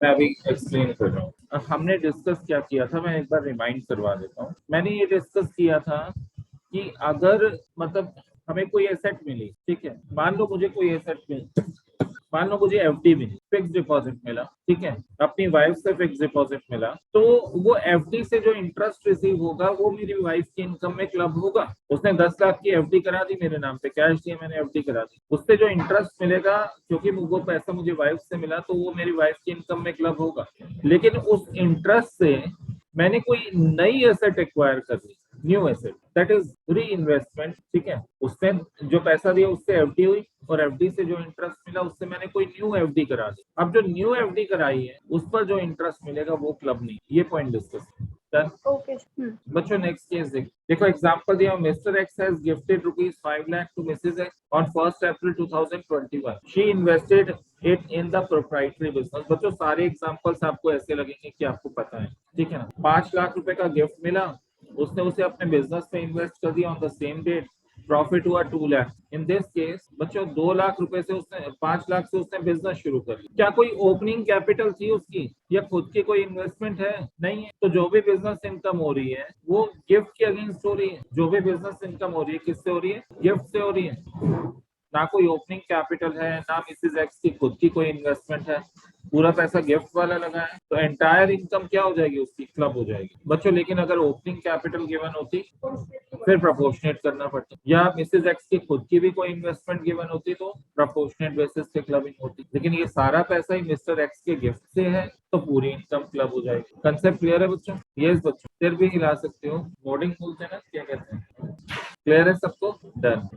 मैं अभी एक्सप्लेन कर रहा हूँ। हमने डिस्कस क्या किया था, मैं एक बार रिमाइंड करवा देता हूँ। मैंने ये डिस्कस किया था कि अगर मतलब हमें कोई एसेट मिली, ठीक है, मान लो मुझे कोई एसेट मिली, मान लो मुझे एफडी मिली, फिक्स डिपॉजिट मिला, ठीक है, अपनी वाइफ से फिक्स डिपॉजिट मिला, तो वो एफडी से जो इंटरेस्ट रिसीव होगा वो मेरी वाइफ की इनकम में क्लब होगा। उसने 10 लाख की एफडी करा दी मेरे नाम पे, कैश दिए, मैंने एफडी करा दी, उससे जो इंटरेस्ट मिलेगा क्योंकि वो पैसा मुझे वाइफ से मिला तो वो मेरी वाइफ की इनकम में क्लब होगा। लेकिन उस इंटरेस्ट से मैंने कोई नई एसेट एक्वायर कर ली, new asset, that is reinvestment, ठीक है, उससे जो पैसा दिया उससे एफडी हुई और एफडी से जो इंटरेस्ट मिला उससे मैंने कोई न्यू एफडी करा दी। अब जो न्यू एफडी कराई है उस पर जो इंटरेस्ट मिलेगा वो क्लब नहीं। ये पॉइंट डिस्कस डन। ओके बच्चों नेक्स्ट केस देखो एग्जांपल दिया, mister X has gifted ₹5 lakh to missus X on 1 April 2021। She invested it in the proprietary business. बच्चों सारे एग्जांपल्स आपको ऐसे लगेंगे कि आपको पता है, ठीक है ना। 5 लाख रुपए का गिफ्ट मिला, उसने उसे अपने बिजनेस में इन्वेस्ट कर दिया on the same date, profit हुआ 2 लाख। इन दिस केस बच्चों 2 लाख रुपए से उसने 5 लाख से उसने बिजनेस शुरू कर लिया। क्या कोई ओपनिंग कैपिटल थी उसकी या खुद की कोई इन्वेस्टमेंट है? नहीं है। तो जो भी बिजनेस इनकम हो रही है वो गिफ्ट के अगेंस्ट हो रही है। जो भी बिजनेस इनकम हो रही है किससे हो रही है? गिफ्ट से हो रही है। ना कोई ओपनिंग कैपिटल है, ना मिसेज एक्स की खुद की कोई इन्वेस्टमेंट है, पूरा पैसा गिफ्ट वाला लगा है, तो एंटायर इनकम क्या हो जाएगी उसकी? क्लब हो जाएगी बच्चों। लेकिन अगर ओपनिंग कैपिटल गिवन होती फिर प्रोपोर्शनेट करना पड़ता, या मिसेज एक्स की खुद की भी कोई इन्वेस्टमेंट गिवन होती तो प्रोपोर्शनेट बेसिस पे क्लबिंग होती। लेकिन ये सारा पैसा ही मिस्टर एक्स के गिफ्ट से है तो पूरी इनकम क्लब हो जाएगी। कंसेप्ट क्लियर है बच्चों? यस बच्चों, सिर भी हिला सकते हो, नोडिंग बोलते हैं ना, क्या कहते हैं। क्लियर है सबको? डन।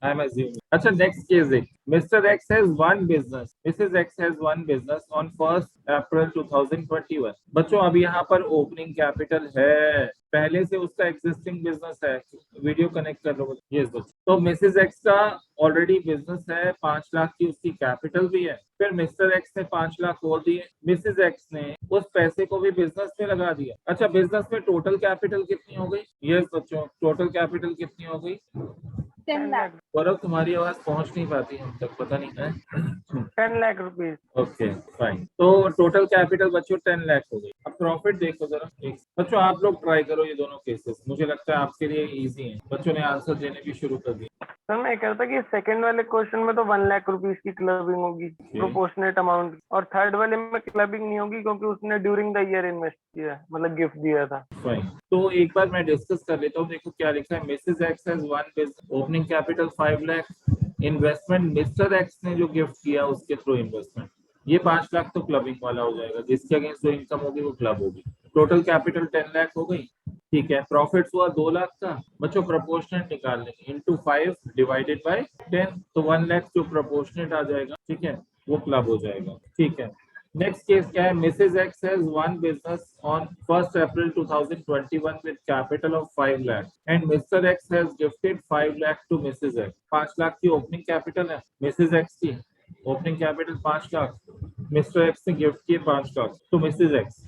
I'm assuming. अच्छा नेक्स्ट केस देख, mister X has one business, missus X has one business on 1 April 2021। बच्चों अब यहाँ पर ओपनिंग कैपिटल है, पहले से उसका एग्जिस्टिंग बिजनेस है। वीडियो कनेक्ट कर लो। यस बच्चों, तो मिसेज एक्स का ऑलरेडी बिजनेस है, 5 लाख की उसकी कैपिटल भी है, फिर मिस्टर एक्स ने 5 लाख और दिए, मिसेज एक्स ने उस पैसे को भी बिजनेस में लगा दिया। अच्छा बिजनेस में टोटल कैपिटल कितनी हो गई? यस बच्चों, टोटल कैपिटल कितनी हो गई? 10 लाख। गौरव तुम्हारी आवाज पहुंच नहीं पाती हम तक, पता नहीं है। 10 लाख रुपीज। ओके फाइन, तो टोटल कैपिटल बच्चों 10 लाख हो गई। अब प्रॉफिट देखो जरा बच्चों, आप लोग ट्राई करो ये दोनों केसेस, मुझे लगता है आपके लिए इजी है। बच्चों ने आंसर देने भी शुरू कर दिए। सर मैं कह रहा था कि सेकंड वाले क्वेश्चन में तो 1 लाख रुपीज की क्लबिंग होगी प्रोपोर्शनेट अमाउंट, और थर्ड वाले में क्लबिंग नहीं होगी क्योंकि उसने ड्यूरिंग द ईयर इन्वेस्ट किया, मतलब गिफ्ट दिया था। फाइन, तो एक बार मैं डिस्कस कर लेता हूँ। देखो क्या लिखा है, missus X has one business, opening capital 5 lakh, investment mister X ने जो गिफ्ट किया उसके थ्रू इन्वेस्टमेंट, ये 5 लाख तो क्लबिंग वाला हो जाएगा, जिसके अगेंस्ट जो इनकम होगी वो क्लब होगी। टोटल कैपिटल 10 लाख हो गई, ठीक है। प्रॉफिट हुआ 2 लाख का। बच्चों प्रोपोर्शनेट निकाल लेंगे, इनटू 5 डिवाइडेड बाय 10, तो 1 लाख जो प्रोपोर्शनेट आ जाएगा, ठीक है, वो क्लब हो जाएगा, ठीक है। नेक्स्ट केस क्या है, missus X has one business on 1 April 2021 with capital of 5 lakh and mister X has gifted 5 lakh to missus X. 5 lakh की ओपनिंग कैपिटल है मिसेज एक्स की, opening capital 5 lakh, mister X ने गिफ्ट किए 5 लाख टू मिसेज एक्स।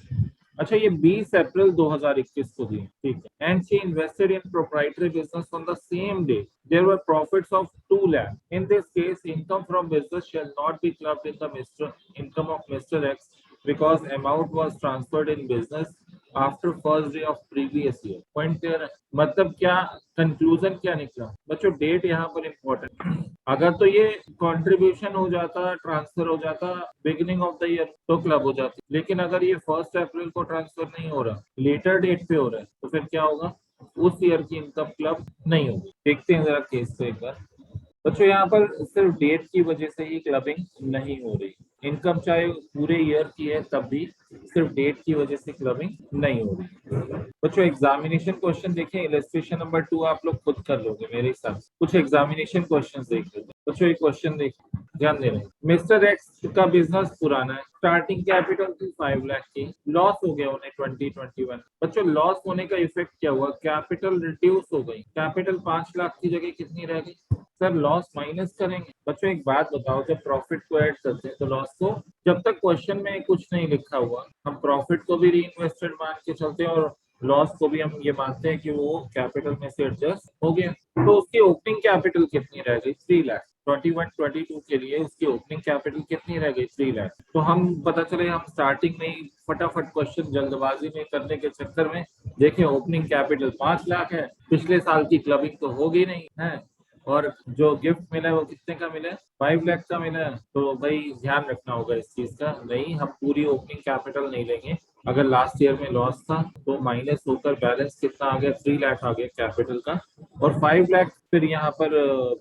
अच्छा ये 20 अप्रैल 2021 को दी, ठीक है। And she invested in proprietary business on the same day, there were profits of 2 lakh. In this case, income from business shall not be clubbed in the income of Mr. X because amount was transferred in business after first day of previous year. Point clear है? मतलब क्या conclusion क्या निकला बच्चों? Date यहाँ पर important. अगर तो ये कंट्रीब्यूशन हो जाता, ट्रांसफर हो जाता बिगिनिंग ऑफ द ईयर तो क्लब हो जाती, लेकिन अगर ये 1 अप्रैल को ट्रांसफर नहीं हो रहा, लेटर डेट पे हो रहा है, तो फिर क्या होगा? उस ईयर की इनकम क्लब नहीं होगी। देखते हैं जरा केस को एक बार। बच्चों यहाँ पर सिर्फ डेट की वजह से ही क्लबिंग नहीं हो रही, इनकम चाहे पूरे ईयर की है तब भी सिर्फ डेट की वजह से क्लबिंग नहीं हो रही। बच्चों एग्जामिनेशन क्वेश्चन देखें, इलस्ट्रेशन नंबर 2 आप लोग खुद कर लोगे मेरे हिसाब से। कुछ एग्जामिनेशन क्वेश्चन देख लेते हैं बच्चों। एक क्वेश्चन देखो, ध्यान दे रहे हैं। मिस्टर एक्स का बिजनेस पुराना है, स्टार्टिंग कैपिटल थी 5 लाख की, लॉस हो गया उन्हें 2021। बच्चों लॉस होने का इफेक्ट क्या हुआ? कैपिटल रिड्यूस हो गई, कैपिटल 5 लाख की जगह कितनी रह गई? सर लॉस माइनस करेंगे। बच्चों एक बात बताओ, जब प्रॉफिट को ऐड करते हैं तो लॉस को, जब तक क्वेश्चन में कुछ नहीं लिखा हुआ हम प्रॉफिट को भी री इन्वेस्टेड मान के चलते हैं और लॉस को भी हम ये मानते हैं कि वो कैपिटल में से एडजस्ट हो गया। तो उसकी ओपनिंग कैपिटल कितनी रह गई? 3 लाख। 21-22 के लिए उसकी ओपनिंग कैपिटल कितनी रह गई, 3 लाख। तो हम पता चले हम स्टार्टिंग में ही फटाफट क्वेश्चन जल्दबाजी में करने के चक्कर में देखिए ओपनिंग कैपिटल 5 लाख है, पिछले साल की क्लबिंग तो होगी नहीं है, और जो गिफ्ट मिला है वो कितने का मिला है, 5 लाख का मिला है। तो भाई ध्यान रखना होगा इस चीज का, नहीं हम पूरी ओपनिंग कैपिटल नहीं लेंगे। अगर लास्ट ईयर में लॉस था तो माइनस होकर बैलेंस कितना आ गया, 3 लाख आ गया कैपिटल का, और 5 लाख फिर यहाँ पर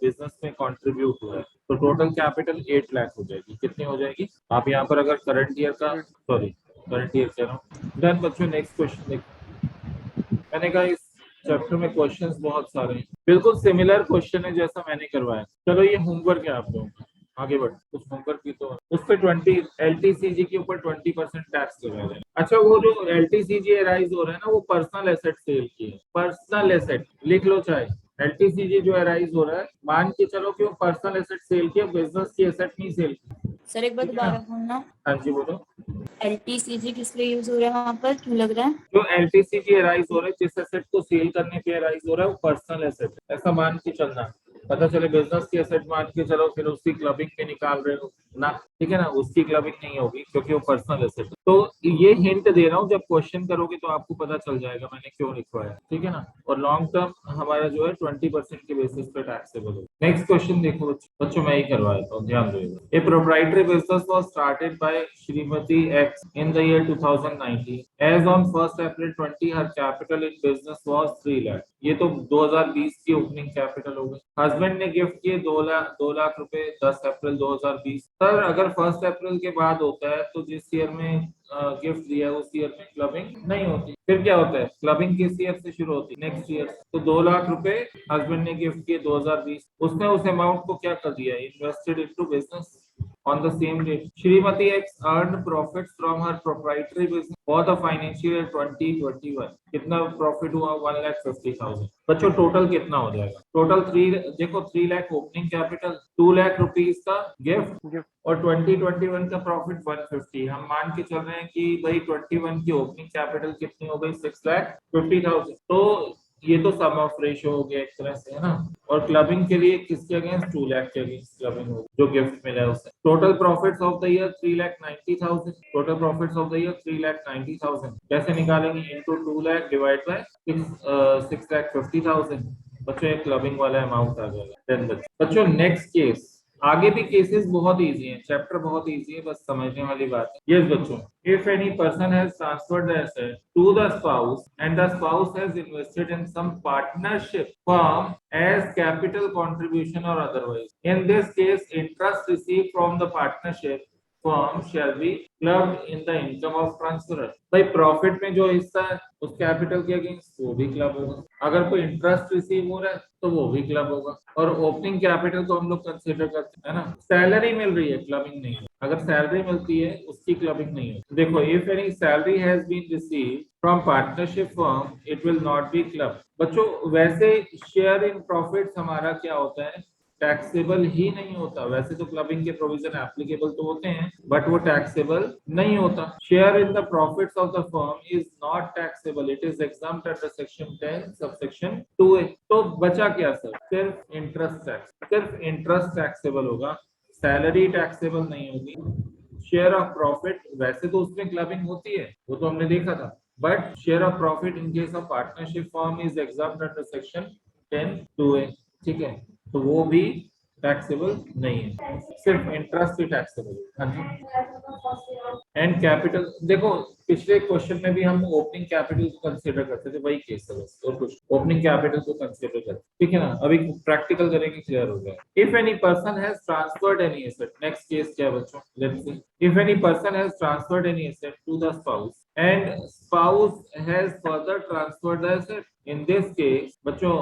बिजनेस में कंट्रीब्यूट हुआ है, तो टोटल कैपिटल 8 लाख हो जाएगी। कितनी हो जाएगी, आप यहाँ पर अगर करंट ईयर कह रहा हूँ। डन बच्चों, नेक्स्ट क्वेश्चन देखो। मैंने कहा इस चैप्टर में क्वेश्चंस बहुत सारे हैं, बिल्कुल सिमिलर क्वेश्चन है जैसा मैंने करवाया। चलो ये होमवर्क है आप लोगों का, आगे बढ़ कुछ होमवर्क की तो उस पे 20 LTCG के ऊपर 20% टैक्स लगा देना। अच्छा वो जो LTCG राइज हो रहा है ना, वो पर्सनल एसेट सेल की है, पर्सनल एसेट लिख लो चाहे। LTCG जो राइज हो रहा है, मान के चलो कि वो पर्सनल एसेट सेल की, बिजनेस की एसेट नहीं सेल की। सर एक बार दोबारा बोलना, हाँ जी बोलो। LTCG किस लिए यूज हो रहा है वहाँ पर, क्यों लग रहा है? जो LTCG राइज हो रहा है, जिस एसेट को सेल करने पे राइज हो रहा है वो पर्सनल एसेट है, ऐसा मान के चलना। पता चले बिजनेस की एसेट मान के चलो फिर उसकी क्लबिंग पे निकाल रहे हो ना, ठीक है ना, उसकी क्लबिंग नहीं होगी क्योंकि वो पर्सनल एसेट है। तो ये हिंट दे रहा हूँ, जब क्वेश्चन करोगे तो आपको पता चल जाएगा मैंने क्यों लिखवाया, ठीक है ना। और लॉन्ग टर्म हमारा जो है 20% के बेसिस पे टैक्सेबल हो। नेक्स्ट क्वेश्चन देखो बच्चों, मैं ही करवा देता हूँ, ध्यान देगा। A proprietary business was started by Shrimati X in the year 2019 as on 1 April 20 her capital in business was 3 lakh. ये तो 2020 की ओपनिंग कैपिटल हो गई। हस्बैंड ने गिफ्ट किए 2 लाख रुपए 10 अप्रैल 2020। सर अगर 1 अप्रैल के बाद होता है तो जिस ईयर में गिफ्ट दिया उस ईयर में क्लबिंग नहीं होती, फिर क्या होता है, क्लबिंग किस ईयर से शुरू होती है, नेक्स्ट ईयर। तो 2 लाख रुपए हस्बैंड ने गिफ्ट किए 2020, उसने उस अमाउंट को क्या कर दिया, invested into business on the same day. Shrimati X earned profits from her proprietary business for the financial year 2021. कितना प्रॉफिट हुआ, 1,50,000। बच्चों टोटल कितना हो जाएगा, total 3 lakh opening capital, 2 lakh rupees का गिफ्ट, और 2021 का प्रॉफिट 150। हम मान के चल रहे हैं कि भाई 21 की ओपनिंग कैपिटल कितनी हो गई, 6,50,000। तो ये तो सम ऑफ रेशियो हो गया एक तरह से, है ना। और क्लबिंग के लिए किसके अगेंस्ट, 2 लाख के अगेंस्ट क्लबिंग होगी जो गिफ्ट मिला है उससे। Total profits of the year 3,90,000। Total profits of the year 3,90,000 कैसे निकालेंगे, इनटू 2 लाख डिवाइड बाय 6,50,000। बच्चों ये क्लबिंग वाला अमाउंट आ जाएगा। बच्चों नेक्स्ट केस, आगे भी केसेस बहुत इजी हैं, चैप्टर बहुत इजी है, बस समझने वाली बात है। यस बच्चों, if any person has transferred the asset to the spouse and the spouse has invested in some partnership firm as capital contribution or otherwise, in this case interest received from the partnership firm shall be clubbed in the income of transferor। भाई profit में जो हिस्सा है उस capital के against वो भी club होगा, अगर कोई इंटरेस्ट रिसीव हो रहा है तो वो भी क्लब होगा। और ओपनिंग कैपिटल को हम लोग कंसीडर करते हैं ना, सैलरी मिल रही है क्लबिंग नहीं है, अगर सैलरी मिलती है उसकी क्लबिंग नहीं है। देखो if any salary has been received from partnership firm it will not be club. बच्चों वैसे शेयर इन प्रॉफिट्स हमारा क्या होता है, टैक्सेबल ही नहीं होता। वैसे तो क्लबिंग के प्रोविजन एप्लीकेबल तो होते हैं बट वो टैक्सेबल नहीं होता। Share in the profits of the firm is not taxable, it is exempt under section 10 subsection 2A। तो बचा क्या सर, सिर्फ इंटरेस्ट टैक्स, सिर्फ इंटरेस्ट टैक्सेबल होगा, सैलरी टैक्सेबल नहीं होगी। शेयर ऑफ प्रॉफिट वैसे तो उसमें क्लबिंग होती है, वो तो हमने देखा था, but share of profit in case of partnership firm is exempt under section 10 2A, ठीक है। तो वो भी टैक्सेबल नहीं है, सिर्फ इंटरेस्ट ही टैक्सेबल है। हाँ जी। एंड कैपिटल, देखो पिछले क्वेश्चन में भी हम ओपनिंग कैपिटल को कंसीडर करते थे, वही केस है बस, और कुछ ओपनिंग कैपिटल को कंसीडर करते, ठीक है ना। अभी प्रैक्टिकल करेंगे, क्लियर हो गया। If any person has transferred any asset, next case क्या है बच्चों, let's see. If any person has transferred any asset to the spouse and spouse has further transferred the asset, in this case बच्चों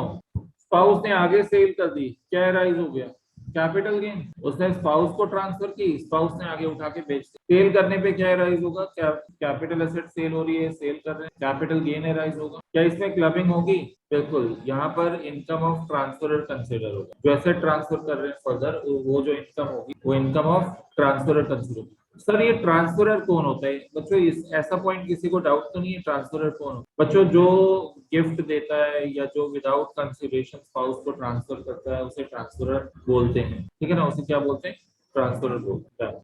spouse ने आगे sell कर दी, क्या rise हो गया, कैपिटल गेन। उसने स्पाउस को ट्रांसफर की, स्पाउस ने आगे उठा के बेच दी, सेल करने पे क्या राइज होगा, कैपिटल एसेट सेल हो रही है, सेल कर रहे हैं, कैपिटल गेन राइज होगा। क्या इसमें क्लबिंग होगी, बिल्कुल। यहाँ पर इनकम ऑफ ट्रांसफर कंसिडर होगा, जो एसेट ट्रांसफर कर रहे हैं फर्दर, वो जो इनकम होगी वो income of transfer consider. Sir ये ट्रांसफरर कौन होता है बच्चों? इस ऐसा पॉइंट किसी को डाउट तो नहीं है, ट्रांसफरर कौन होता है बच्चों? जो गिफ्ट देता है या जो विदाउट कंसिडरेशन स्पाउस को ट्रांसफर करता है उसे ट्रांसफरर बोलते हैं, ठीक है ना? उसे क्या बोलते हैं? ट्रांसफरर बोलते हैं।